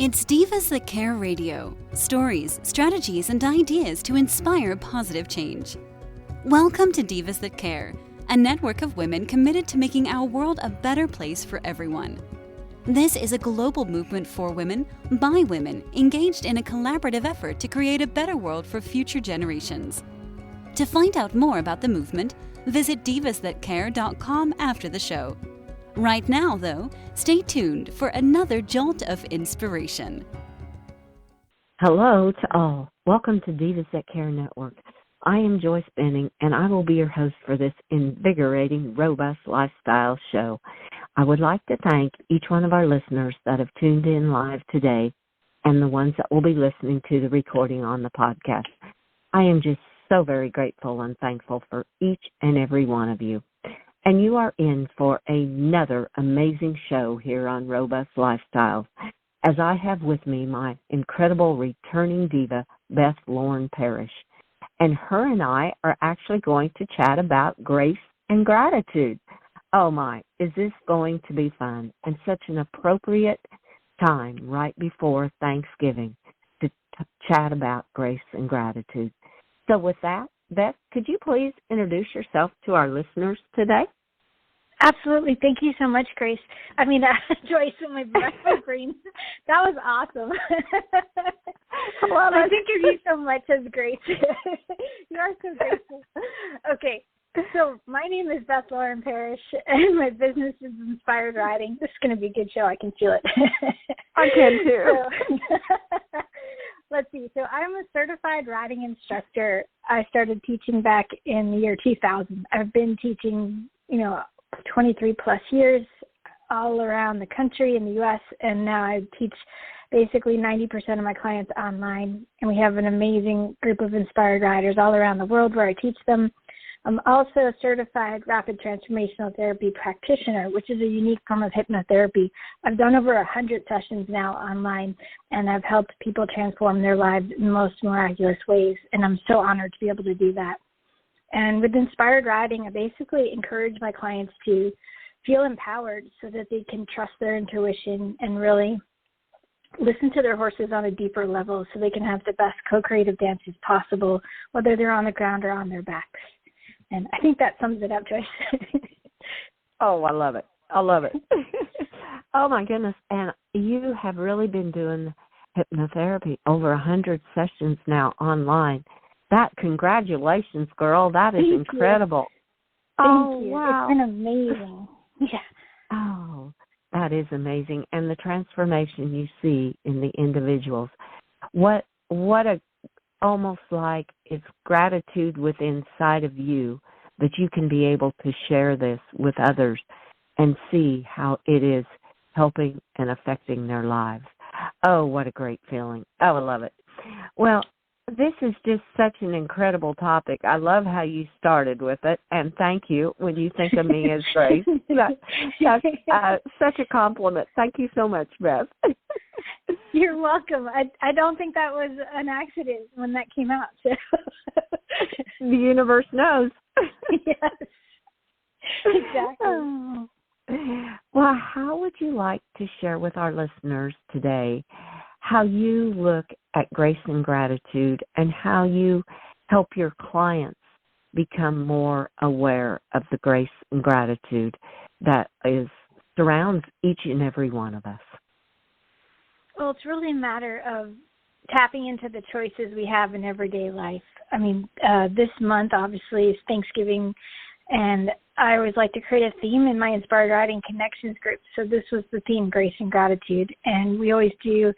It's Divas That Care Radio. Stories, strategies, and ideas to inspire positive change. Welcome to Divas That Care, a network of women committed to making our world a better place for everyone. This is a global movement for women, by women, engaged in a collaborative effort to create a better world for future generations. To find out more about the movement, visit divasthatcare.com after the show. Right now, though, stay tuned for another jolt of inspiration. Hello to all. Welcome to Divas That Care Network. I am Joyce Benning, and I will be your host for this invigorating, robust lifestyle show. I would like to thank each one of our listeners that have tuned in live today and the ones that will be listening to the recording on the podcast. I am just so very grateful and thankful for each and every one of you. And you are in for another amazing show here on Robust Lifestyles, as I have with me my incredible returning diva, Beth Lauren Parrish. And her and I are actually going to chat about grace and gratitude. Oh my, is this going to be fun and such an appropriate time right before Thanksgiving to chat about grace and gratitude. So with that, Beth, could you please introduce yourself to our listeners today? Absolutely. Thank you so much, Grace. Joyce, in my brain. That was awesome. Well, I think of you so much as Grace. You are so graceful. Okay. So my name is Beth Lauren Parrish, and my business is Inspired Riding. This is going to be a good show. I can feel it. I can too. So, let's see. So I'm a certified riding instructor. I started teaching back in the year 2000. I've been teaching, 23 plus years all around the country in the U.S., and now I teach basically 90% of my clients online, and we have an amazing group of inspired riders all around the world where I teach them. I'm also a certified rapid transformational therapy practitioner, which is a unique form of hypnotherapy. I've done over 100 sessions now online, and I've helped people transform their lives in the most miraculous ways, and I'm so honored to be able to do that. And with Inspired Riding, I basically encourage my clients to feel empowered so that they can trust their intuition and really listen to their horses on a deeper level so they can have the best co-creative dances possible, whether they're on the ground or on their backs. And I think that sums it up, Joyce. Oh, I love it. I love it. Oh, my goodness. And you have really been doing hypnotherapy, over 100 sessions now online. Congratulations, girl. That is Thank incredible. You. Oh, Thank you. wow. It's been amazing. Yeah. Oh, that is amazing. And the transformation you see in the individuals. What almost like it's gratitude within inside of you that you can be able to share this with others and see how it is helping and affecting their lives. Oh, what a great feeling. Oh, I love it. Well, this is just such an incredible topic. I love how you started with it, and thank you when you think of me as Grace. That's such a compliment. Thank you so much, Beth. You're welcome. I don't think that was an accident when that came out. So. The universe knows. Yes, exactly. Oh. Well, how would you like to share with our listeners today how you look at grace and gratitude and how you help your clients become more aware of the grace and gratitude that surrounds each and every one of us? Well, it's really a matter of tapping into the choices we have in everyday life. I mean, this month, obviously, is Thanksgiving, and I always like to create a theme in my Inspired Riding Connections group. So this was the theme, Grace and Gratitude, and we always do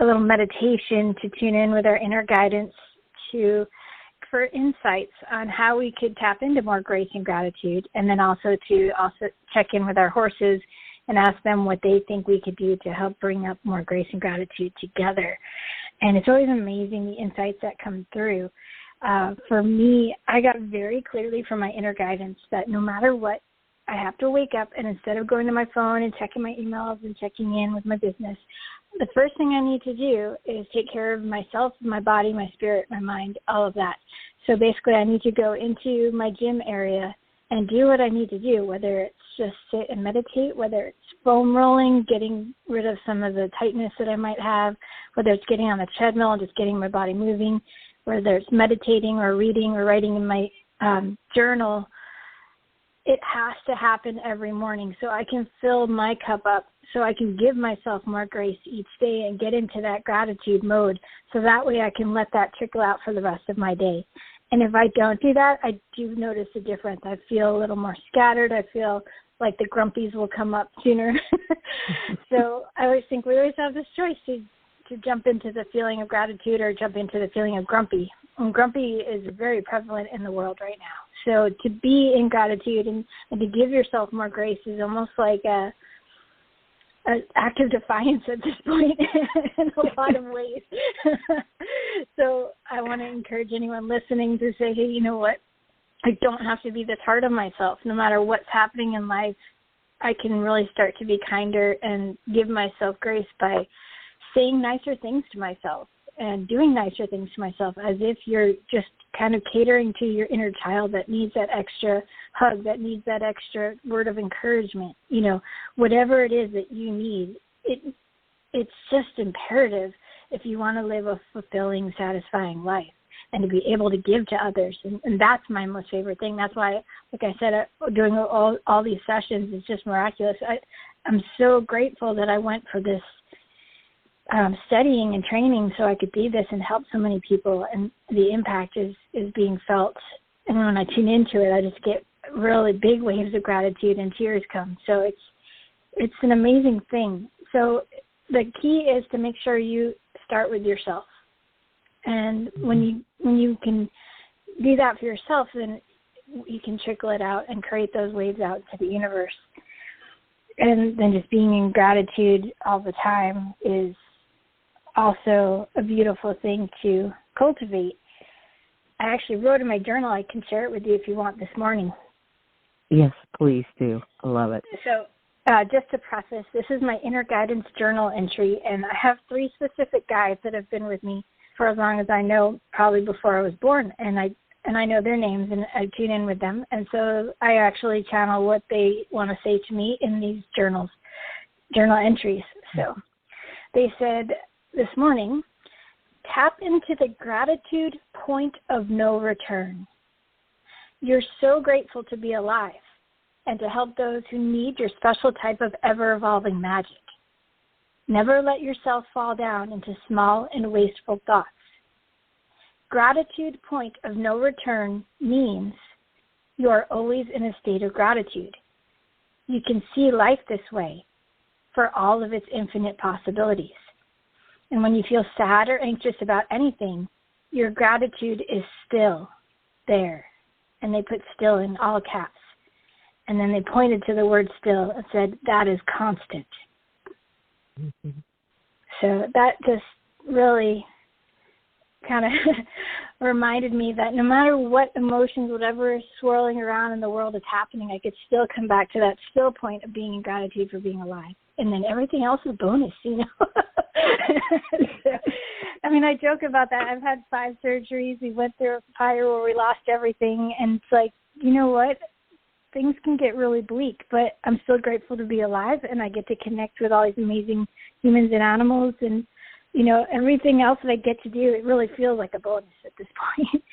a little meditation to tune in with our inner guidance for insights on how we could tap into more grace and gratitude, and then also to check in with our horses and ask them what they think we could do to help bring up more grace and gratitude together. And it's always amazing the insights that come through. For me, I got very clearly from my inner guidance that no matter what, I have to wake up, and instead of going to my phone and checking my emails and checking in with my business, the first thing I need to do is take care of myself, my body, my spirit, my mind, all of that. So basically I need to go into my gym area and do what I need to do, whether it's just sit and meditate, whether it's foam rolling, getting rid of some of the tightness that I might have, whether it's getting on the treadmill and just getting my body moving, whether it's meditating or reading or writing in my journal, it has to happen every morning so I can fill my cup up, so I can give myself more grace each day and get into that gratitude mode, so that way I can let that trickle out for the rest of my day. And if I don't do that, I do notice a difference. I feel a little more scattered. I feel like the grumpies will come up sooner. So I always think we always have this choice to jump into the feeling of gratitude or jump into the feeling of grumpy. And grumpy is very prevalent in the world right now. So to be in gratitude and to give yourself more grace is almost like an act of defiance at this point in a lot of ways. So I want to encourage anyone listening to say, hey, you know what? I don't have to be this hard on myself. No matter what's happening in life, I can really start to be kinder and give myself grace by saying nicer things to myself and doing nicer things to myself, as if you're just kind of catering to your inner child that needs that extra hug, that needs that extra word of encouragement. You know, whatever it is that you need, it's just imperative if you want to live a fulfilling, satisfying life and to be able to give to others. And that's my most favorite thing. That's why, like I said, doing all these sessions is just miraculous. I'm so grateful that I went for this studying and training so I could do this and help so many people, and the impact is being felt. And when I tune into it, I just get really big waves of gratitude and tears come. So it's an amazing thing. So the key is to make sure you start with yourself. And when you can do that for yourself, then you can trickle it out and create those waves out to the universe. And then just being in gratitude all the time is also a beautiful thing to cultivate. I actually wrote in my journal. I can share it with you if you want this morning. Yes, please do. I love it. So just to preface, this is my inner guidance journal entry, and I have 3 specific guides that have been with me for as long as I know, probably before I was born, and I know their names, and I tune in with them. And so I actually channel what they want to say to me in these journal entries. So they said this morning, tap into the gratitude point of no return. You're so grateful to be alive and to help those who need your special type of ever-evolving magic. Never let yourself fall down into small and wasteful thoughts. Gratitude point of no return means you are always in a state of gratitude. You can see life this way for all of its infinite possibilities. And when you feel sad or anxious about anything, your gratitude is still there. And they put still in all caps. And then they pointed to the word still and said, that is constant. Mm-hmm. So that just really kind of reminded me that no matter what emotions, whatever is swirling around in the world is happening, I could still come back to that still point of being in gratitude for being alive. And then everything else is bonus, you know. So, I mean, I joke about that. I've had 5 surgeries. We went through a fire where we lost everything. And it's like, you know what? Things can get really bleak, but I'm still grateful to be alive, and I get to connect with all these amazing humans and animals, and, you know, everything else that I get to do, it really feels like a bonus at this point.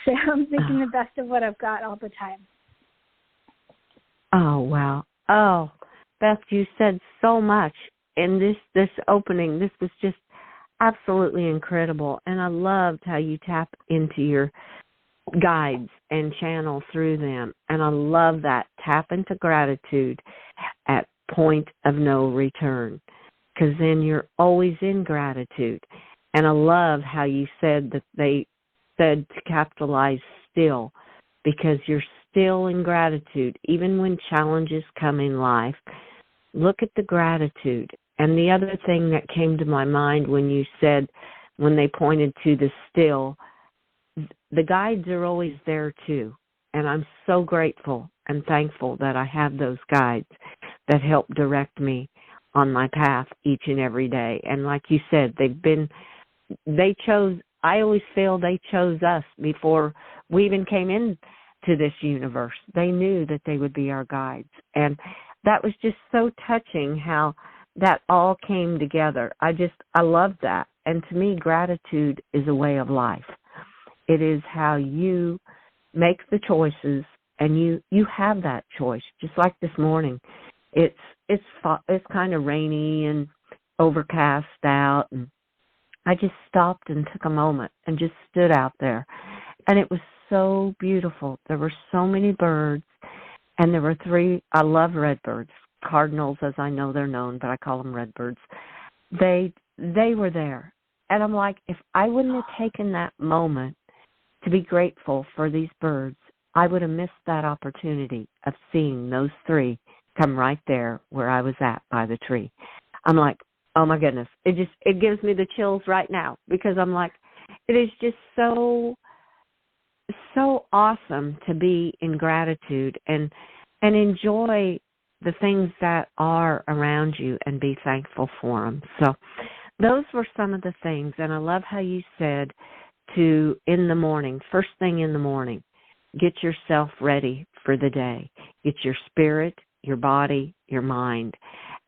So I'm thinking the best of what I've got all the time. Oh, wow. Oh, Beth, you said so much in this opening. This was just absolutely incredible, and I loved how you tap into your guides and channel through them. And I love that. Tap into gratitude at point of no return, because then you're always in gratitude. And I love how you said that they said to capitalize still, because you're still in gratitude. Even when challenges come in life, look at the gratitude. And the other thing that came to my mind when you said, when they pointed to the still, the guides are always there too. And I'm so grateful and thankful that I have those guides that help direct me on my path each and every day. And like you said, I always feel they chose us before we even came in to this universe. They knew that they would be our guides. And that was just so touching how that all came together. I love that. And to me, gratitude is a way of life. It is how you make the choices, and you have that choice. Just like this morning, it's kind of rainy and overcast out, and I just stopped and took a moment and just stood out there, and it was so beautiful. There were so many birds, and there were 3. I love redbirds, cardinals as I know they're known, but I call them redbirds. They were there, and I'm like, if I wouldn't have taken that moment to be grateful for these birds, I would have missed that opportunity of seeing those 3 come right there where I was at by the tree. I'm like, oh my goodness, it gives me the chills right now, because I'm like, it is just so awesome to be in gratitude and enjoy the things that are around you and be thankful for them. So those were some of the things, and I love how you said to, in the morning, first thing in the morning, get yourself ready for the day. Get your spirit, your body, your mind.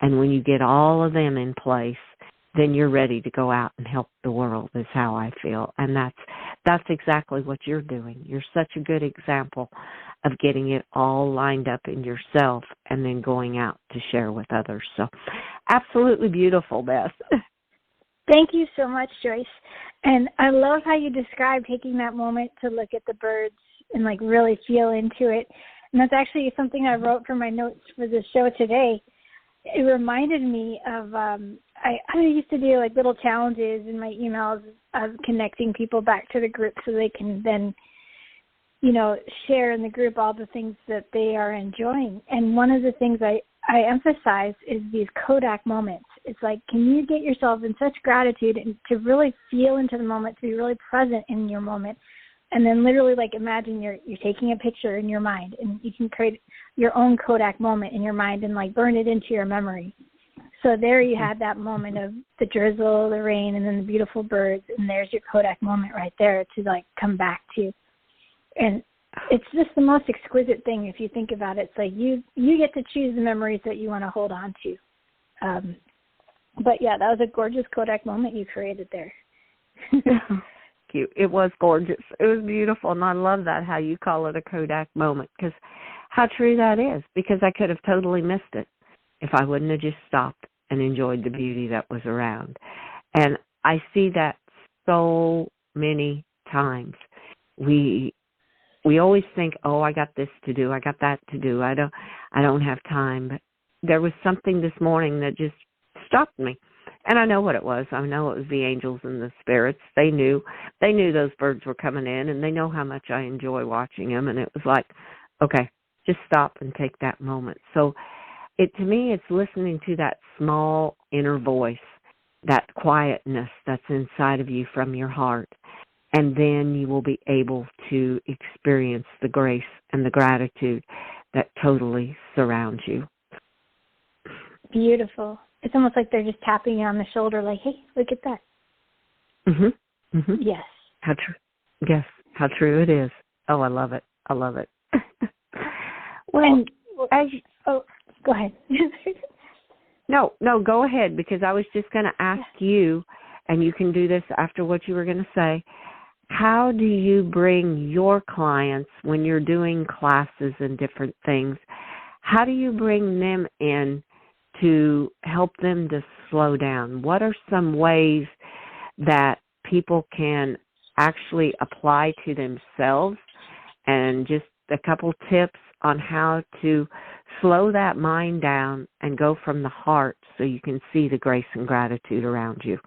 And when you get all of them in place, then you're ready to go out and help the world, is how I feel. And that's exactly what you're doing. You're such a good example of getting it all lined up in yourself and then going out to share with others. So absolutely beautiful, Beth. Thank you so much, Joyce. And I love how you described taking that moment to look at the birds and like really feel into it. And that's actually something I wrote for my notes for the show today. It reminded me of, I used to do like little challenges in my emails of connecting people back to the group so they can then, share in the group all the things that they are enjoying. And one of the things I emphasize is these Kodak moments. It's like, can you get yourself in such gratitude and to really feel into the moment, to be really present in your moment, and then literally like imagine you're taking a picture in your mind, and you can create your own Kodak moment in your mind and like burn it into your memory. So there you had that moment of the drizzle, the rain, and then the beautiful birds, and there's your Kodak moment right there to like come back to. And it's just the most exquisite thing if you think about it. It's like you get to choose the memories that you want to hold on to. But yeah, that was a gorgeous Kodak moment you created there. Cute. It was gorgeous. It was beautiful, and I love that, how you call it a Kodak moment, because how true that is, because I could have totally missed it if I wouldn't have just stopped and enjoyed the beauty that was around. And I see that so many times. We always think, oh, I got this to do, I got that to do, I don't have time. But there was something this morning that just stopped me. And I know what it was. I know it was the angels and the spirits. They knew those birds were coming in, and they know how much I enjoy watching them. And it was like, okay, just stop and take that moment. So to me, it's listening to that small inner voice, that quietness that's inside of you from your heart. And then you will be able to experience the grace and the gratitude that totally surrounds you. Beautiful. It's almost like they're just tapping you on the shoulder like, hey, look at that. Mm-hmm. Mm-hmm. Yes. How true. Yes, how true it is. Oh, I love it. I love it. Well, go ahead. No, go ahead, because I was just going to ask you, and you can do this after what you were going to say, how do you bring your clients, when you're doing classes and different things, how do you bring them in to help them to slow down? What are some ways that people can actually apply to themselves, and just a couple tips on how to slow that mind down and go from the heart so you can see the grace and gratitude around you?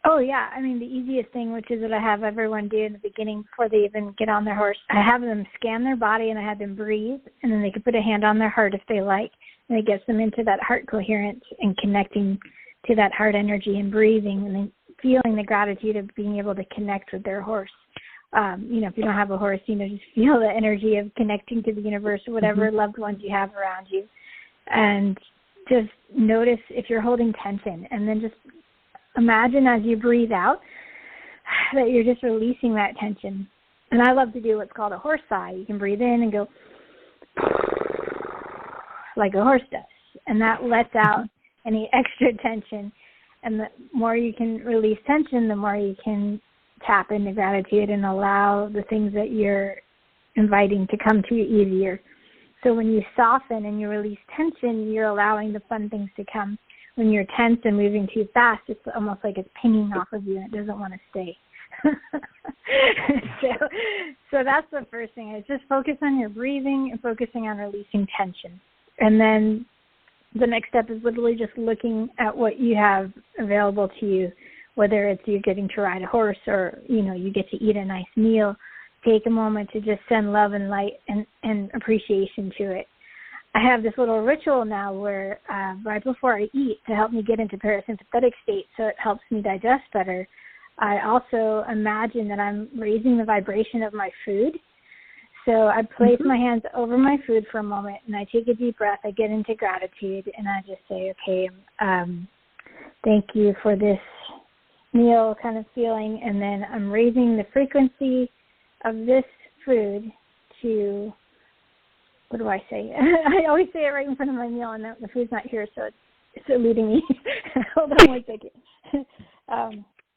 Oh, yeah. I mean, the easiest thing, which is what I have everyone do in the beginning before they even get on their horse, I have them scan their body and I have them breathe, and then they can put a hand on their heart if they like, and it gets them into that heart coherence and connecting to that heart energy and breathing, and then feeling the gratitude of being able to connect with their horse. If you don't have a horse, just feel the energy of connecting to the universe or whatever loved ones you have around you. And just notice if you're holding tension, and then just imagine as you breathe out that you're just releasing that tension. And I love to do what's called a horse sigh. You can breathe in and go like a horse does. And that lets out any extra tension. And the more you can release tension, the more you can tap into gratitude and allow the things that you're inviting to come to you easier. So when you soften and you release tension, you're allowing the fun things to come. When you're tense and moving too fast, it's almost like it's pinging off of you and it doesn't want to stay. so that's the first thing, is just focus on your breathing and focusing on releasing tension. And then the next step is literally just looking at what you have available to you, whether it's you getting to ride a horse or, you get to eat a nice meal. Take a moment to just send love and light and appreciation to it. I have this little ritual now where right before I eat, to help me get into parasympathetic state so it helps me digest better, I also imagine that I'm raising the vibration of my food. So I place my hands over my food for a moment, and I take a deep breath. I get into gratitude, and I just say, okay, thank you for this meal kind of feeling. And then I'm raising the frequency of this food to, what do I say? I always say it right in front of my meal, and the food's not here, so it's eluding me. Hold on one second.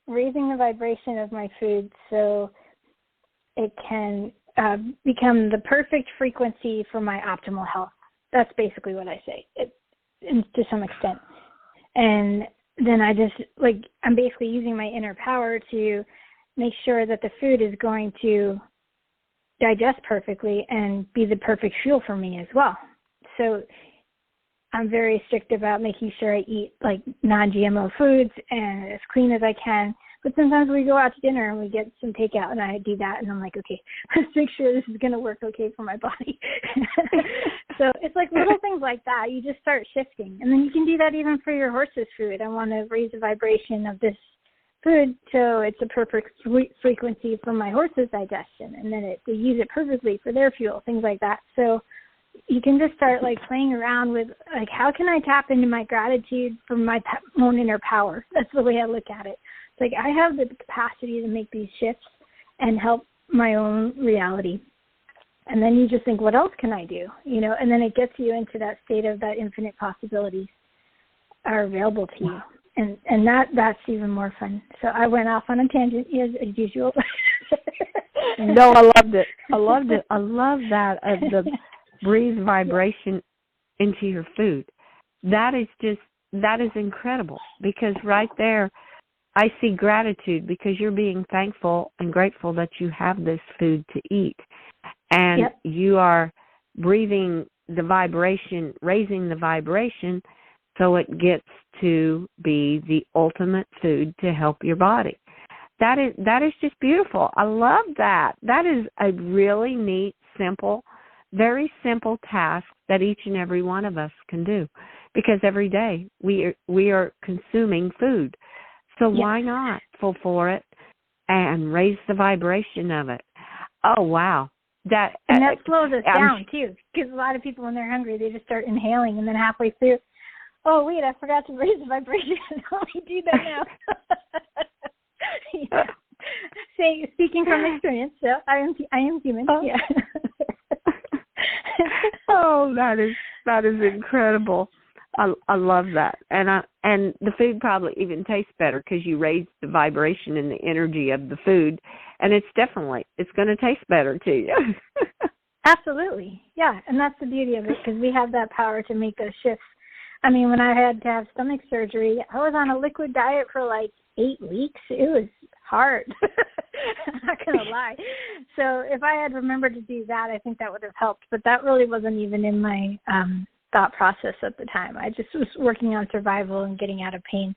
Raising the vibration of my food so it can become the perfect frequency for my optimal health. That's basically what I say, to some extent. And then I'm basically using my inner power to make sure that the food is going to digest perfectly and be the perfect fuel for me as well. So I'm very strict about making sure I eat like non-GMO foods and as clean as I can. But sometimes we go out to dinner and we get some takeout, and I do that, and I'm like, okay, let's make sure this is going to work okay for my body. So it's like little things like that. You just start shifting. And then you can do that even for your horse's food. I want to raise the vibration of this food so it's a perfect frequency for my horse's digestion, and then they use it perfectly for their fuel, things like that. So you can just start like playing around with like, how can I tap into my gratitude for my own inner power? That's the way I look at it. It's like I have the capacity to make these shifts and help my own reality. And then you just think, what else can I do? And then it gets you into that state of that infinite possibilities are available to you. And that's even more fun. So I went off on a tangent as usual. No, I loved it. I love that, the breathe vibration into your food. That is incredible, because right there I see gratitude, because you're being thankful and grateful that you have this food to eat. And you are breathing the vibration, raising the vibration, so it gets to be the ultimate food to help your body. That is just beautiful. I love that. That is a really neat, simple, very simple task that each and every one of us can do, because every day we are consuming food. So why not fall for it and raise the vibration of it? Oh, wow. That slows us down, too, because a lot of people, when they're hungry, they just start inhaling, and then halfway through, oh, wait, I forgot to raise the vibration. Let me do that now. Speaking from experience, so I am human. Yeah. Oh, that is incredible. I love that, and the food probably even tastes better because you raised the vibration and the energy of the food, and it's going to taste better to you. Absolutely, yeah, and that's the beauty of it, because we have that power to make those shifts. I mean, when I had to have stomach surgery, I was on a liquid diet for like 8 weeks. It was hard. I'm not gonna lie. So if I had remembered to do that, I think that would have helped. But that really wasn't even in my thought process at the time. I just was working on survival and getting out of pain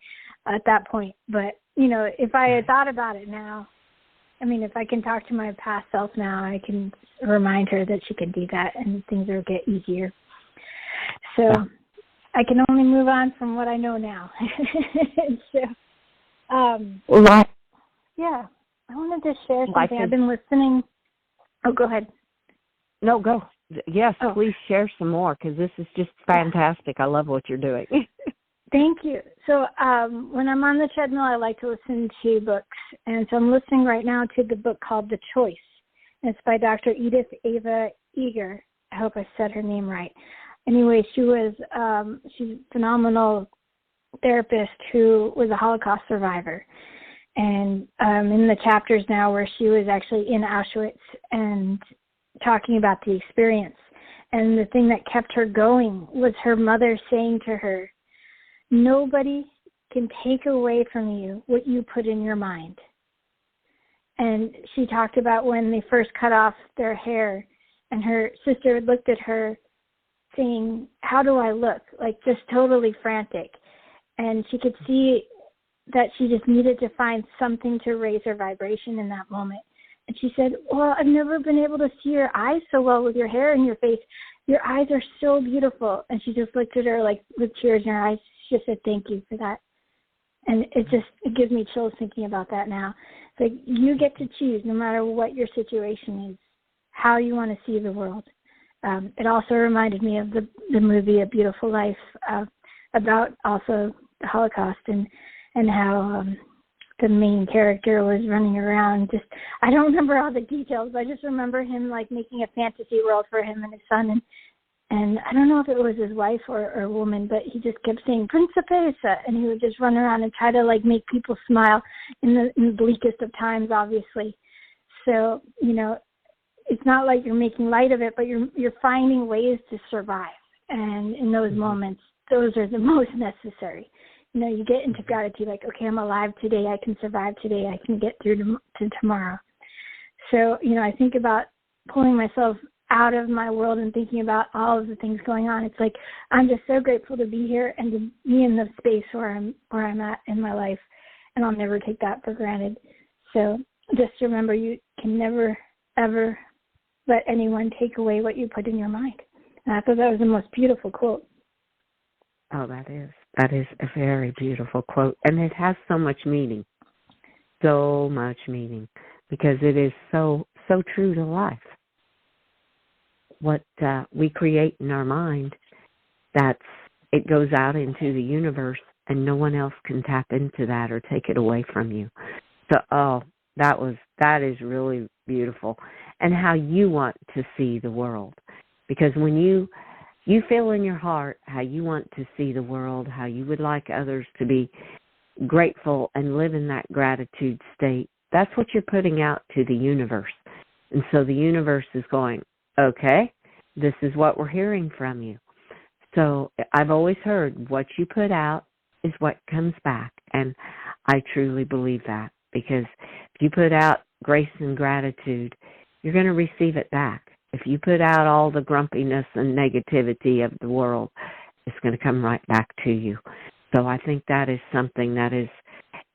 at that point. But, if I had thought about it now, I mean, if I can talk to my past self now, I can remind her that she can do that and things will get easier. So I can only move on from what I know now. So, yeah, I wanted to share something. I've been listening. Oh, go ahead. No, go. Yes, please share some more, because this is just fantastic. I love what you're doing. Thank you. So when I'm on the treadmill, I like to listen to books. And so I'm listening right now to the book called The Choice. It's by Dr. Edith Ava Eger. I hope I said her name right. Anyway, she's a phenomenal therapist who was a Holocaust survivor. And in the chapters now where she was actually in Auschwitz and talking about the experience. And the thing that kept her going was her mother saying to her, nobody can take away from you what you put in your mind. And she talked about when they first cut off their hair, and her sister looked at her saying, how do I look? Like just totally frantic. And she could see that she just needed to find something to raise her vibration in that moment. And she said, well, I've never been able to see your eyes so well with your hair in your face. Your eyes are so beautiful. And she just looked at her like with tears in her eyes. She just said, thank you for that. And it gives me chills thinking about that now. It's like you get to choose, no matter what your situation is, how you want to see the world. It also reminded me of the movie A Beautiful Life, about also the Holocaust and how the main character was running around. I don't remember all the details, but I just remember him like making a fantasy world for him and his son. And I don't know if it was his wife or a woman, but he just kept saying Principessa, and he would just run around and try to like make people smile in the bleakest of times, obviously. So, it's not like you're making light of it, but you're finding ways to survive. And in those moments, those are the most necessary. You get into gratitude, like, okay, I'm alive today. I can survive today. I can get through to tomorrow. So, I think about pulling myself out of my world and thinking about all of the things going on. It's like, I'm just so grateful to be here and to be in the space where I'm at in my life. And I'll never take that for granted. So just remember, you can never, ever let anyone take away what you put in your mind. And I thought that was the most beautiful quote. Oh, that is a very beautiful quote. And it has so much meaning, because it is so true to life. What we create in our mind, it goes out into the universe, and no one else can tap into that or take it away from you. So, that is really beautiful. And how you want to see the world. Because when you feel in your heart how you want to see the world, how you would like others to be grateful and live in that gratitude state, that's what you're putting out to the universe. And so the universe is going, okay, this is what we're hearing from you. So I've always heard what you put out is what comes back. And I truly believe that, because if you put out grace and gratitude, you're going to receive it back. If you put out all the grumpiness and negativity of the world, it's going to come right back to you. So I think that is something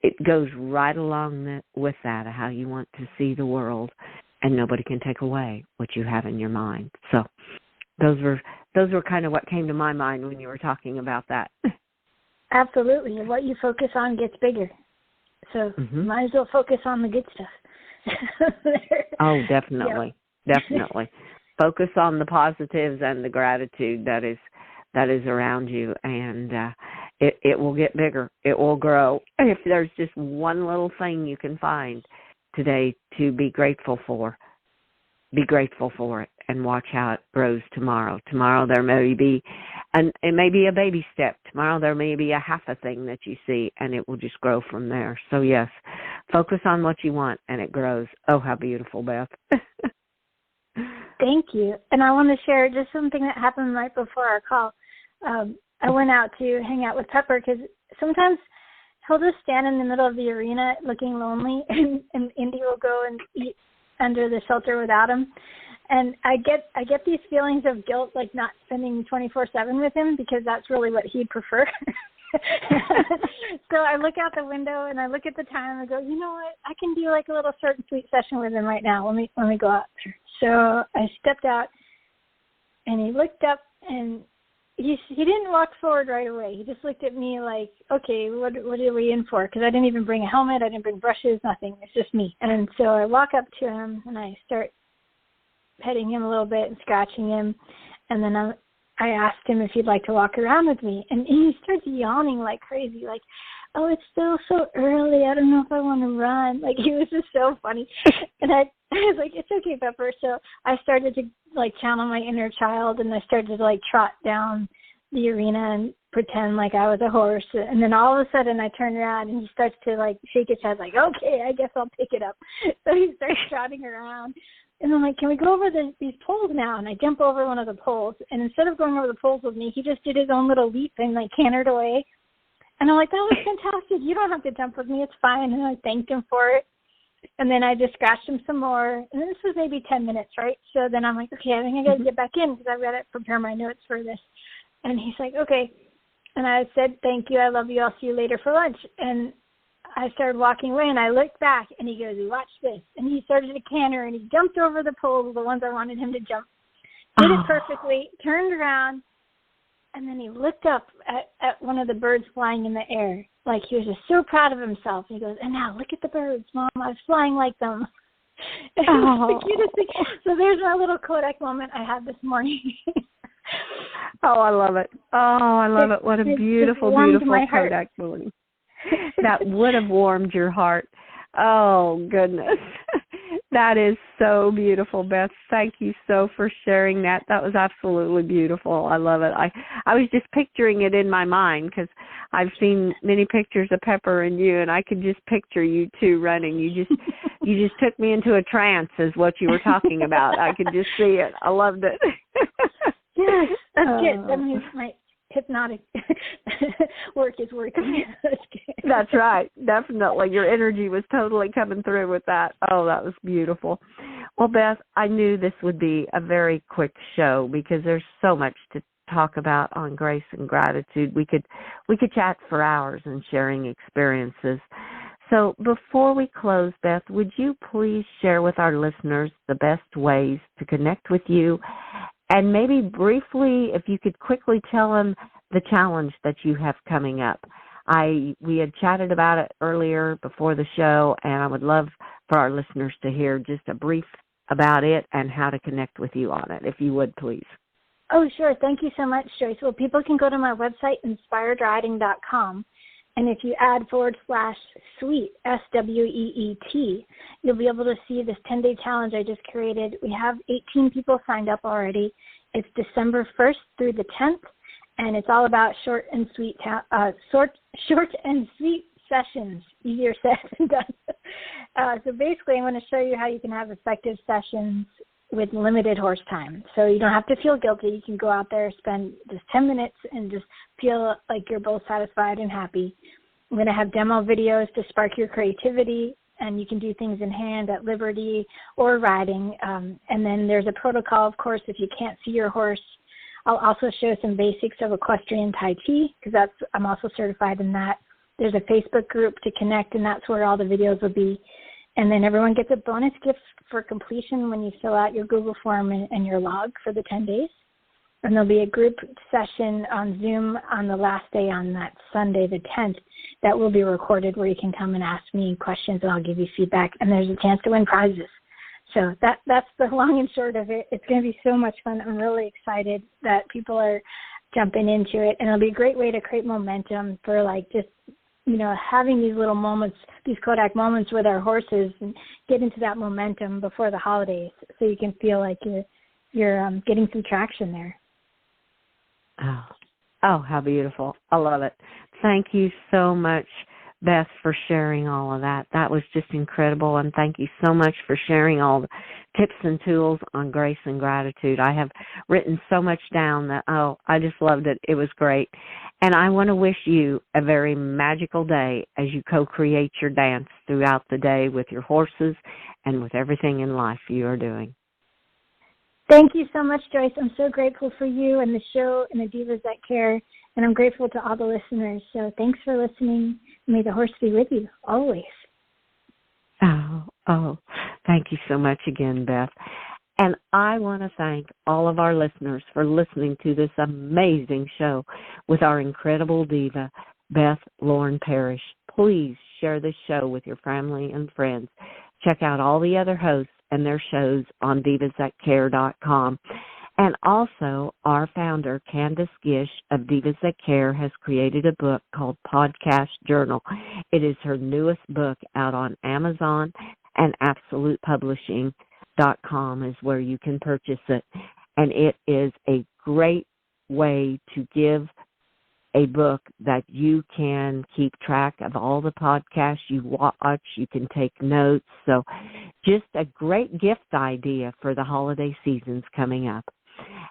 it goes right along with that, how you want to see the world, and nobody can take away what you have in your mind. So those were kind of what came to my mind when you were talking about that. Absolutely. And what you focus on gets bigger. So might as well focus on the good stuff. Oh, definitely. Yeah. Definitely. Focus on the positives and the gratitude that is around you, and it will get bigger. It will grow. If there's just one little thing you can find today to be grateful for it, and watch how it grows tomorrow. Tomorrow there may be, and it may be a baby step. Tomorrow there may be a half a thing that you see, and it will just grow from there. So yes, focus on what you want, and it grows. Oh, how beautiful, Beth. Thank you. And I want to share just something that happened right before our call. I went out to hang out with Pepper, because sometimes he'll just stand in the middle of the arena looking lonely, and Indy will go and eat under the shelter without him. And I get these feelings of guilt, like not spending 24/7 with him, because that's really what he'd prefer. So I look out the window and I look at the time and I go, you know what? I can do like a little short and sweet session with him right now. Let me go out there. So I stepped out, and he looked up, and he didn't walk forward right away. He just looked at me like, okay, what are we in for? Because I didn't even bring a helmet. I didn't bring brushes, nothing. It's just me. And so I walk up to him and I start petting him a little bit and scratching him. And then I asked him if he'd like to walk around with me. And he starts yawning like crazy, like, oh, it's still so early. I don't know if I want to run. Like, he was just so funny. And I was like, it's okay, Pepper. So I started to, like, channel my inner child, and I started to, like, trot down the arena and pretend like I was a horse. And then all of a sudden I turn around and he starts to, like, shake his head like, okay, I guess I'll pick it up. So he starts trotting around. And I'm like, can we go over these poles now? And I jump over one of the poles. And instead of going over the poles with me, he just did his own little leap and, like, cantered away. And I'm like, that was fantastic. You don't have to jump with me. It's fine. And I thanked him for it. And then I just scratched him some more. And this was maybe 10 minutes, right? So then I'm like, okay, I think I got to get back in because I've got to prepare my notes for this. And he's like, okay. And I said, thank you. I love you. I'll see you later for lunch. And I started walking away, and I looked back, and he goes, watch this. And he started to canter, and he jumped over the poles, the ones I wanted him to jump. Did it perfectly, turned around, and then he looked up at one of the birds flying in the air. Like, he was just so proud of himself. He goes, and now look at the birds, Mom. I was flying like them. It was the cutest thing. So there's my little Kodak moment I had this morning. Oh, I love it. Oh, I love it. What a beautiful, beautiful Kodak morning. That would have warmed your heart. Oh, goodness. That is so beautiful, Beth. Thank you so for sharing that. That was absolutely beautiful. I love it. I was just picturing it in my mind because I've seen many pictures of Pepper and you, and I could just picture you two running. You just took me into a trance is what you were talking about. I could just see it. I loved it. Yes, that's good. That means my hypnotic work is working. That's good. That's right. Definitely. Your energy was totally coming through with that. Oh, that was beautiful. Well, Beth, I knew this would be a very quick show because there's so much to talk about on grace and gratitude. We could chat for hours and sharing experiences. So before we close, Beth, would you please share with our listeners the best ways to connect with you? And maybe briefly, if you could quickly tell them the challenge that you have coming up. We had chatted about it earlier before the show, and I would love for our listeners to hear just a brief about it and how to connect with you on it, if you would, please. Oh, sure. Thank you so much, Joyce. Well, people can go to my website, inspiredriding.com, and if you add /sweet, SWEET, you'll be able to see this 10-day challenge I just created. We have 18 people signed up already. It's December 1st through the 10th, and it's all about short and sweet sessions, easier said than done. So basically, I'm going to show you how you can have effective sessions with limited horse time. So you don't have to feel guilty. You can go out there, spend just 10 minutes, and just feel like you're both satisfied and happy. I'm going to have demo videos to spark your creativity, and you can do things in hand at liberty or riding. And then there's a protocol, of course, if you can't see your horse. I'll also show some basics of equestrian Tai Chi because I'm also certified in that. There's a Facebook group to connect, and that's where all the videos will be. And then everyone gets a bonus gift for completion when you fill out your Google form and your log for the 10 days. And there'll be a group session on Zoom on the last day on that Sunday, the 10th, that will be recorded where you can come and ask me questions and I'll give you feedback. And there's a chance to win prizes. So that's the long and short of it. It's going to be so much fun. I'm really excited that people are jumping into it. And it'll be a great way to create momentum for just having these little moments, these Kodak moments with our horses and get into that momentum before the holidays so you can feel like you're getting some traction there. Oh, how beautiful. I love it. Thank you so much, Beth, for sharing all of that. That was just incredible, and thank you so much for sharing all the tips and tools on grace and gratitude. I have written so much down that, I just loved it. It was great. And I want to wish you a very magical day as you co-create your dance throughout the day with your horses and with everything in life you are doing. Thank you so much, Joyce. I'm so grateful for you and the show and the Divas That Care, and I'm grateful to all the listeners. So thanks for listening. May the horse be with you always. Oh, thank you so much again, Beth. And I want to thank all of our listeners for listening to this amazing show with our incredible diva, Beth Lauren Parrish. Please share this show with your family and friends. Check out all the other hosts and their shows on divasthatcare.com. And also, our founder, Candace Gish of Divas That Care, has created a book called Podcast Journal. It is her newest book out on Amazon, and AbsolutePublishing.com is where you can purchase it. And it is a great way to give a book that you can keep track of all the podcasts you watch. You can take notes. So just a great gift idea for the holiday seasons coming up.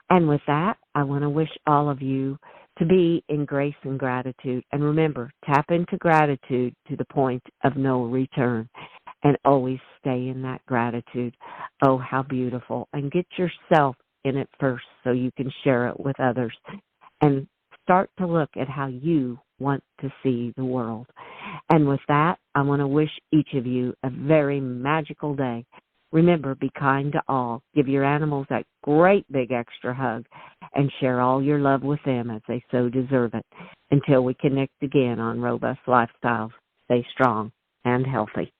And with that, I want to wish all of you to be in grace and gratitude. And remember, tap into gratitude to the point of no return. And always stay in that gratitude. Oh, how beautiful. And get yourself in it first so you can share it with others. And start to look at how you want to see the world. And with that, I want to wish each of you a very magical day. Remember, be kind to all. Give your animals that great big extra hug and share all your love with them as they so deserve it. Until we connect again on Robust Lifestyles, stay strong and healthy.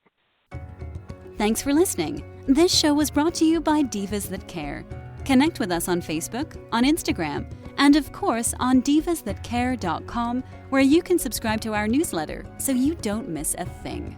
Thanks for listening. This show was brought to you by Divas That Care. Connect with us on Facebook, on Instagram, and of course on divasthatcare.com, where you can subscribe to our newsletter so you don't miss a thing.